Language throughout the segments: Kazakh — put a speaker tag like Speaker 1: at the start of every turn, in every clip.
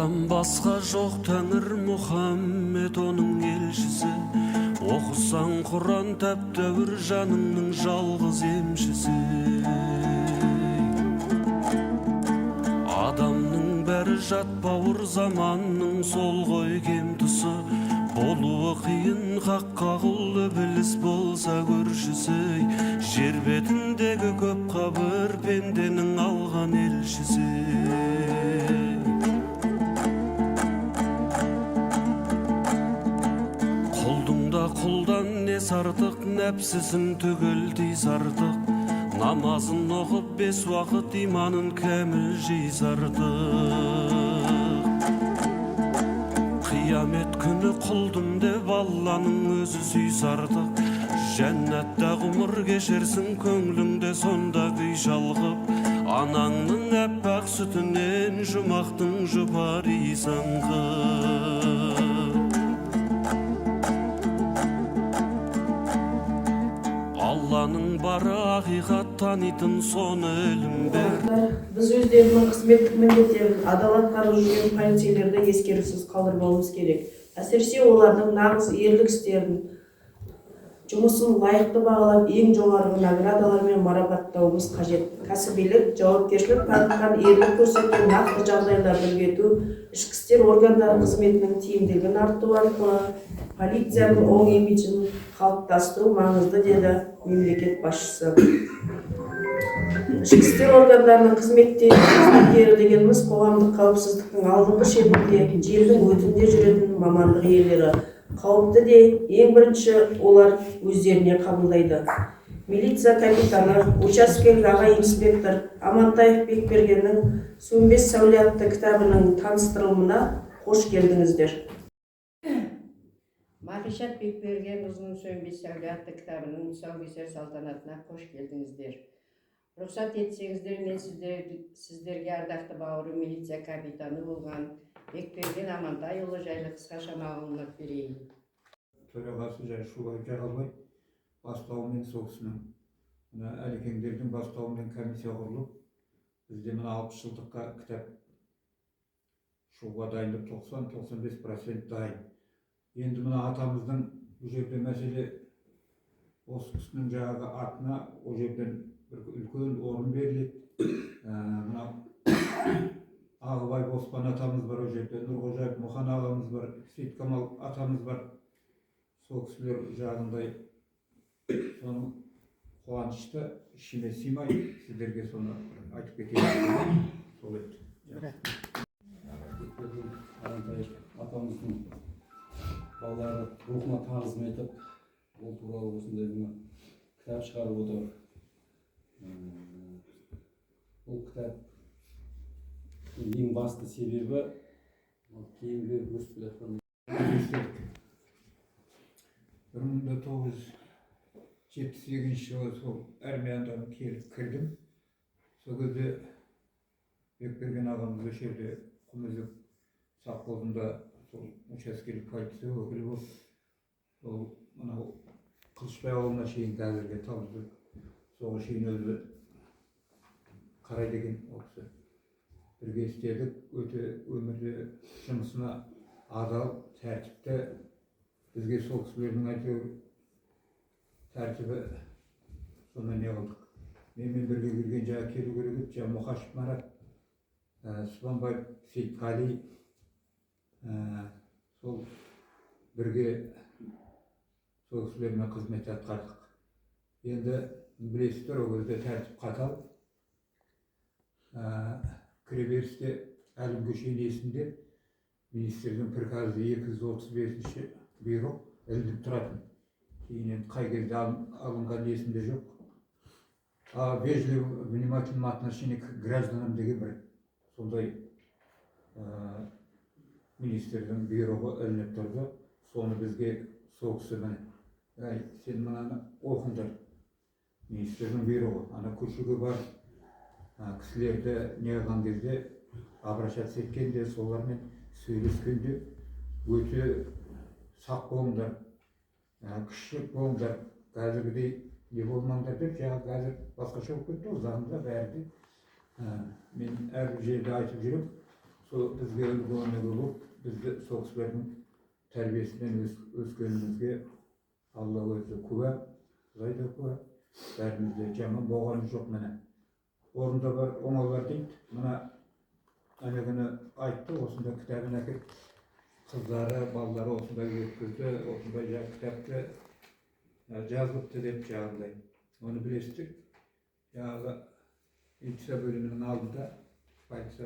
Speaker 1: Алладан басқа жоқ Тәңір Мұхаммед оның елшісі. Оқысаң Құран тәп-тәуір жаныңның жалғыз емшісі. Адамның бәрі жат бауыр заманның сол ғой кем тұсы. Болуы қиын хаққа құл ібіліс болса көршісі. Жер бетіндегі көп қабір пенденің алған елшісі. Құлдың да құлдан нес артық, нәпсісін түгел тиз артық. Намазын оқып 5 уақыт иманын кәміл жиз артық. Қиямет күні құлдым деп Алланың өзі сүйс артық. Жәннатта ғұмыр кешерсің көңліңде сонда күй шалғып. Анаңның әппақ сүтінен жұмақтың жұпар иіс аңқып. Алланың бары ақиқат танитын соны ілім бер.
Speaker 2: Біз өздерінің қызметтік міндеттерін адал атқарып жүрген полицейлерді ескерусіз қалдырмауымыз керек. Әсіресе олардың нағыз ерлік істерін, жұмысын лайықты бағалап, ең жоғарғы наградалармен марапаттауымыз қажет. Кәсібилік, жауапкершілік танытқан, ерлік көрсеткен нақты жағдайларды үлгерту, ішкі істер органдары қызметінің тиімділігін арттыру арқылы полицияның оң имиджін қалыптастыру маңызды, деді мемлекет басшысы. Ішкі істер органдарының қызметкері дегеніміз қоғамдық қауіпсіздіктің алдыңғы шебінде, жердің өтінде жүретін мамандық иелері. Қауіпті де ең бірінші олар өздеріне қабылдайды. Милиция капитаны, учаскелік аға инспектор Амантаев Бекбергеннің «Сөнбес сәуле» атты кітабының таныстырылымына қош келдіңіздер.
Speaker 3: Мағишат Бекбергенқызының «Сөнбес сәуле» атты кітабының тұсаукесер салтанатына қош келдіңіздер. Рұқсат етсеңіздер, мен сіздерге ардақты бауыры милиция капитаны болған Бекберген Амантайұлы жайлы қысқаша мағлұмат берейін.
Speaker 4: Төрағасы Шулай Жағалбай бастауымен сол кісінің әлекеңдердің бастауымен комиссия құрылып, бізде мына 60 жылдыққа кітап шығуға дайындық 90-95% дайын. Енді мына атамыздың бұл жерде мәселе осы кісінің жаңағы атына ол жерден бір үлкен орын беріледі. Мына Ағыбай Оспан атамыз бар, ол жерде Нұрғожаев Мұхан ағамыз бар, Сейткамал атамыз бар. Сол кісілер жағындай соның қуанышты ішіне сыймай сіздерге соны айтып кетейін. Сол еді.
Speaker 5: Атамыздың балалары рухына тағзым етіп, ол туралы осындай кітап шығарып отыр. Бұл кітап ең басты себебі кейінгі өсіп келе жатқан
Speaker 4: 1978 жылы сол армиядан келіп кірдім. Сол кезде Бекберген ағамыз осы жерде Құмызық совхозында сол учаскелік полиция өкілі болып, сол мынау Қылышбай ауылына шейін қазірге табылды. Соға шейін өзі қарай деген ол кісі. Бірге істедік, өте өмірде жұмысына адал, тәртіпті. Бізге сол кісілердің әйтеуір тәртібі соны не қылдық. Менімен бірге келген жаңа келу керек еді, жаңа Мұқашев Марат, Сұланбаев Сейтқали, сол бірге сол кісілермен қызмет атқардық. Енді білесіздер, ол кезде тәртіп қатал. Кіреберісте әлім көшейін есінде министрдің приказы 235-ші бұйрық ілініп тұратын. Кейін қай кезде алынған есінде жоқ. Вежливо, внимательном отношении к гражданам деген бір сондай министрдің бұйрығы ілініп тұрды. Соны бізге сол кісі міне, сен мынаны оқыңдар, министрдің бұйрығы. Ана көшеге бар кісілерді неғылған кезде обращаться еткенде, солармен сөйлескенде өте сақ болыңдар, кішік болыңдар, қазіргідей не болмаңдар деп, жаңағы қазір басқаша болып кетті, ол заңда бәрі де. Мен әрбір жерде айтып жүрем, Şu bizge ölgönlügi bulup, bizde sol kişilerin terbiyesinden öskönümüzge Allah özü kuvvet, zayda kuvvet, berimizde cema boğanı yok mene. Orunda var, omalar deyip, bana anagını ayttı, osunda kitabına ki kızları, balları osunda yetkizdi, osunda kitapta yazılıptı dep çağırdı. Onu bilestik. Ya İlçe bölümünün altında baysa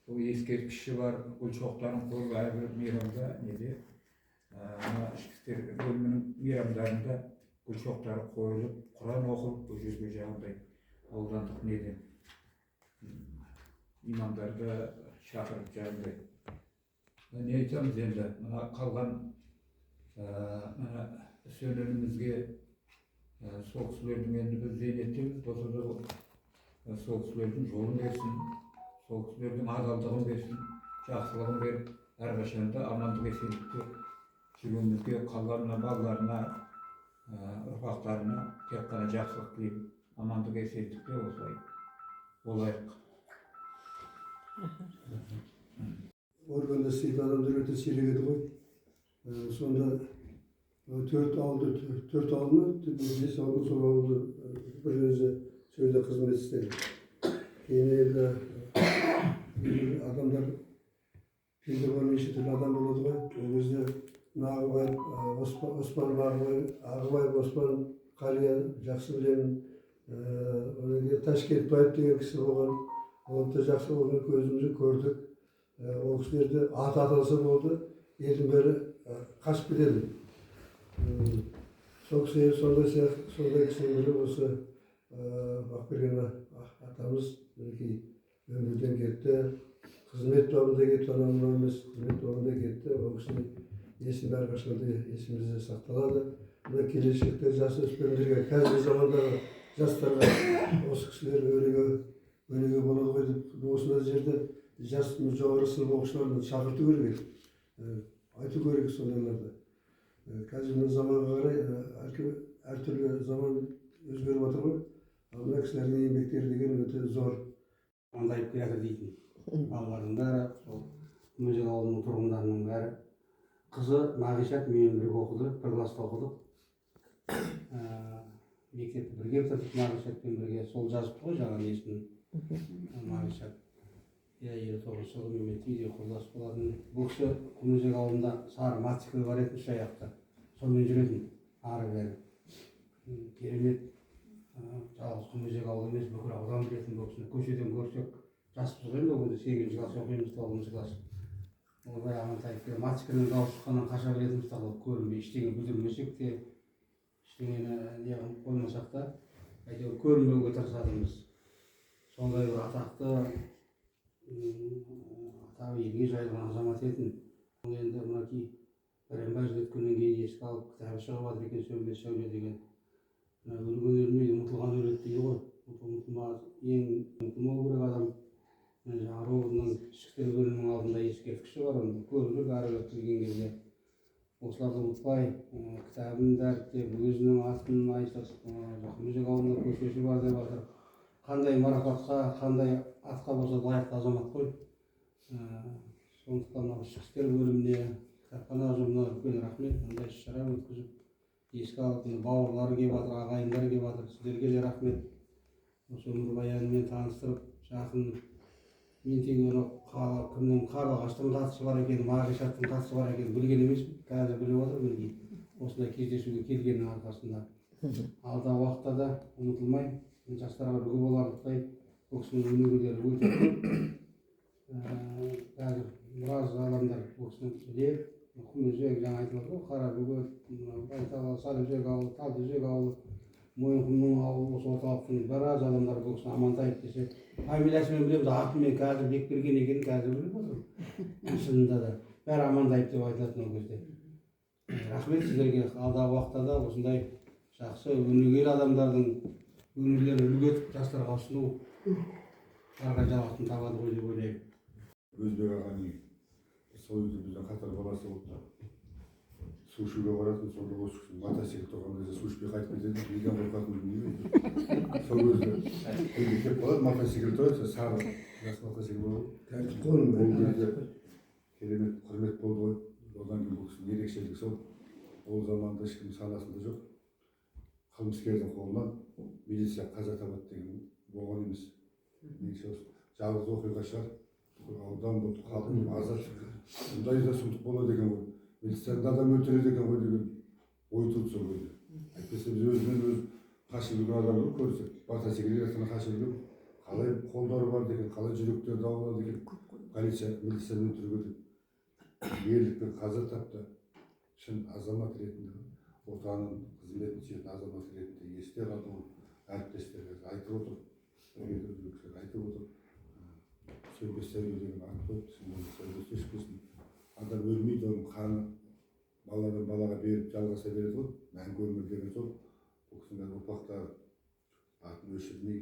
Speaker 4: bu eskirtişi var, bu çokların kurulu her bir miramda neydi? Ama işte bölümünün miramlarında bu çokları koyulup, Kur'an okulup bu yüzgü cağındayım. Oldandık neydi? İmamları da çağırıp cağındayım. Ne aytamiz endi? Mana kalgan söylenimizge soğuksularının endi biz zeynetimiz, bolsa da soğuksularının yolun versin, soğuksularının adaldığını versin, жақсылығын verip, her başında amanlık esenlikte жүргенimizge kallarına, ballarına, ırpaklarına tek qana жақсылық tileyip, amanlık esenlikte olayık.
Speaker 6: Organda seyit adamдар өте сирек еді ғой. Сонда төрт ауылды ма, бес ауылды, сол ауылды бір өзі сөйле қызмет істеді. Кейін енді адамдар пилде ғой неше түрлі адам болады ғой. Ол кезде Нағыбаев, Оспан Ағыбаев, Оспан Қалия жақсы білемін. Одан кейін Ташкентбаев деген кісі болған. Оны да жақсы болған, көзімізді көрдік. Ол кісілерді ат аталса болды, елдің бәрі қашып кетеді. Сол кісі сондай кісінің бірі осы Бақберген атамыз мінекей өмірден кетті. Қызмет бабында кетті, анау емес, қызмет бабында кетті. Ол кісінің есімі әрқашанда есімізде сақталады. Мына келешекте жасөспірімдерге, қазіргі замандағы жастарға осы кісілер өнеге болады ғой деп, осындай жерде жас жоғары сынып оқушыларын шақырту керек, айту керек сондайларды. Қазіргі заманға қарай әртүрлі заман өзгеріп жатыр ғой. Ал мына кісілердің еңбектері деген өте зор.
Speaker 5: Андайып келатыр дейтін балалардың бәрі, сол Күмежек ауылының тұрғындарының бәрі. Қызы Мағишат менімен бірге оқыды, бір класста оқыдық. Мектепті бірге бітірдік Мағишатпен бірге. Сол жазыпты ғой жаңағы есімін Мағишат. Елу тоғызыншы жылы менімен түйде құрдас болатын. Бұл кісі Күмежек ауылында сары мотоцикл бар еді, үш аяқты. Сонымен жүретін, ары бері. Керемет. Жалғыз Күмежек ауылы емес, бүкіл аудан білетін бұл кісіні. Көшеден көрсек, жаспыз ғой енді ол кезде 8-ші класс оқимыз, 9-ші класс. Олай Амантаевке мотоциклдің дауыс шыққаннан қаша беретінбіз тағылып көрінбей, ештеңе білдірмесек те, ештеңені неғып қоймасақ та, әйтеуір көрінбеуге тырысатынбыз. Сондай бір атақты атағы елге жайылған азамат етін. Енді мынакей Пәренбай өткеннен кейін еске алып, кітабы шығып жатыр екен, Сөнбес сәуле деген. Өлген өлмейді, ұмытылған өледі дейді ғой. Ең ұмытылмау керек адам. Жаңағы ровдың ішкі бөлімінің алдында ескерткіші бар, оны көріліп әрі келген кезде. Осыларды ұмытпай, кітабын дәріптеп, өзінің атын айтып, Күмежек ауылында көшесі бар деп жатыр. Қандай марапатқа, қандай атқа болса лайықты азамат қой. Сондықтан ішкі істер бөліміне, кітапхана ұжымына үлкен рахмет. Мындай іс-шара өткізіп, еске алып, бауырлары келіп жатыр, ағайындар келіп жатыр. Сіздерге де рахмет. Осы өмірбаянымен таныстырып, жақын мен тек оны кімнің Қарлығаштың қатысы бар екенін, Мағишаттың қатысы бар екенін білген емеспін. Қазір біліп отырмын, осындай кездесуге келгеннің арқасында. Алдағы уақытта да ұмытылмай, жастарға үлгі боларлықтай бұл кісінің өнегелері өте көп. Қазір біраз адамдар бұл кісіні біледі. Күмежек жаңа айтылады ғой, Қарабөгет, Байталы, Сарыөзек ауылы, Талдыөзек ауылы, Мойынқұмның ауылы, осы орталықтың біраз адамдар бұл кісіні Амантаев десе, фамилиясымен білеміз, атымен қазір Бекберген екенін қазір біліп отырмын. Шынында да бәрі Амантаев деп айтылатын ол кезде. Рахмет сіздерге. Алдағы уақытта да осындай жақсы өнегелі адамдардың өмірлерін үлгі етіп жастарға ұсыну әрі жалғасын табады ғой деп ойлаймын.
Speaker 7: Өзбек ағаның сол үйде біздің қатар баласы болды. су ішуге баратын, сонда осы кісі мотоцикл тұрған кезде су ішпей қайтып кетеді, неден қорқатынын білмеймін. Сол кезде үйге келіп қалады, мотоцикл тұрады, сары жас мотоцикл болады.
Speaker 6: тәртіп қой
Speaker 7: Ол кезде керемет құрмет болды ғой. Одан кейін бұл кісінің ерекшелігі сол. Ол заманда ешкім санасында жоқ. Қылмыскердің қолынан милиция қаза табады деген болған емес. Негізі осы жалғыз оқиға шығар. Аудан болды, халық азат. Бұндай да сұмдық болады екен ғой. Милицияда адам өлтіреді екен ғой деген ой туды сол кезде. Әйтпесе біз өзімен өз қашып жүрген адамды көрсек, мотоциклге артына қашып жүрген қалай қолдары бар екен, қалай жүректері дауылады екен. Полиция милицияны өлтіруге деп ерлікпен қаза тапты. Шын азамат ретінде, отанын қызметін сүйетін азамат ретінде есте қалды ол. Әріптестерге айтып отыр, айтып отыр. Сөнбес сәуле деген ат қойып, сәулесі өшпесін. Адам өлмейді, оның қаны баладан балаға беріп жалғаса береді ғой. Мәңгі өмір деген сол. Бұл кісінің ұрпақтары атын өшірмей,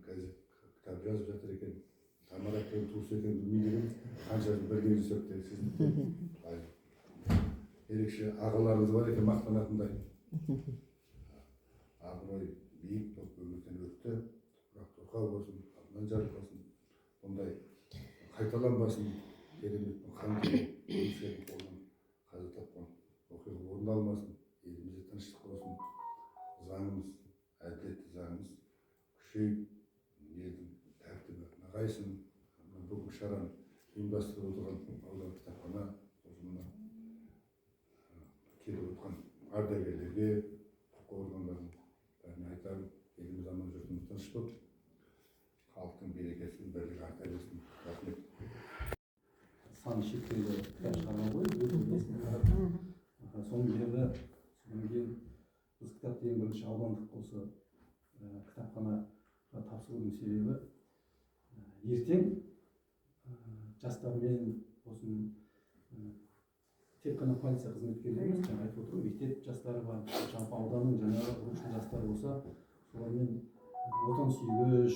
Speaker 7: қазір кітап жазып жатыр екен. Тамарақпен туыс екен білмейді, қанша бірге жүзіп те ерекше ағаларымыз бар екен мақтанатындай. Абырой биік болып өмірден өтті. Бірақ торқау болсын, алдынан жарылқасын. Бұндай қайталанбасын. Кереметтің қанды өміршердің қолынан қаза тапқан оқиға орындалмасын. Елімізде тыныштық болсын. Заңымыз, әділетті заңымыз күшейіп, елдің тәртібі нығайсын. Бүгін шараны ұйымдастырып отырған аудан кітапхана ұжымына келіп отқан ардагерлерге, құқық органдарының бәріне айтамын, еліміз аман жұртымыз тыныш болып, халықтың берекесін, бірлігі арта берсін. Рахмет.
Speaker 5: Саны шектеулі кітап шығарған ғой, соның жерде, содан кейін біз кітапты ең бірінші аудандық осы кітапханаға тапсырудың себебі ертең жастармен болсын, тек қана полиция қызметкерлері емес, жаңа айтып отырмын, мектеп жастары бар, жалпы ауданның жаңағы рухты жастары болса, солармен отансүйгіш,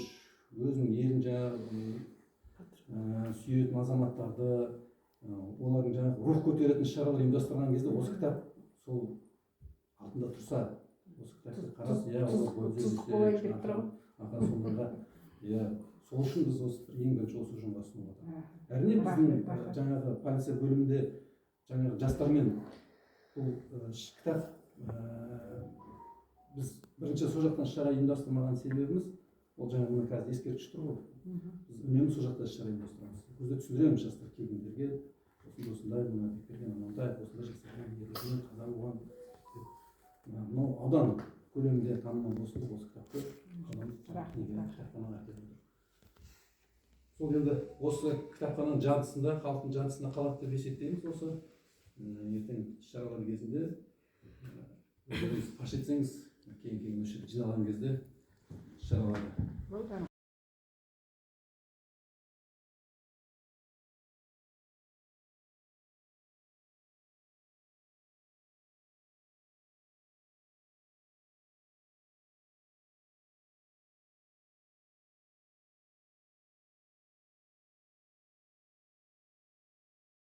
Speaker 5: өзінің елін сүйетін азаматтарды, олардың жаңағы рух көтеретін шаралар ұйымдастырған кезде осы кітап сол артында тұрса, осы кітапты қарас, сол үшін біз осы ең бірінші осы ұжымға ұсынып отырмыз. Әрине біздің жаңағы полиция бөлімінде жаңағы жастармен бұл кітап біз бірінші сол жақтан шара ұйымдастырмаған себебіміз ол жаңағы мына қазір ескерткіш тұр ғой. Біз үнемі сол жақта шара ұйымдастырамыз. Көзде түсіндіреміз жастар келгендерге, осындай мына бекерген анандай, осындай жасаған ерлігін қаза болған. Мынау аудан көлемінде танымал болсын деп осы кітапты кітапханаға әкеліп отыр. Сол енді осы кітапхананың жартысында, халықтың жартысында қалады деп есептейміз. Осы ертең шаралар кезінде өздеріңіз паш етсеңіз, кейін осы жиналған кезде шараларды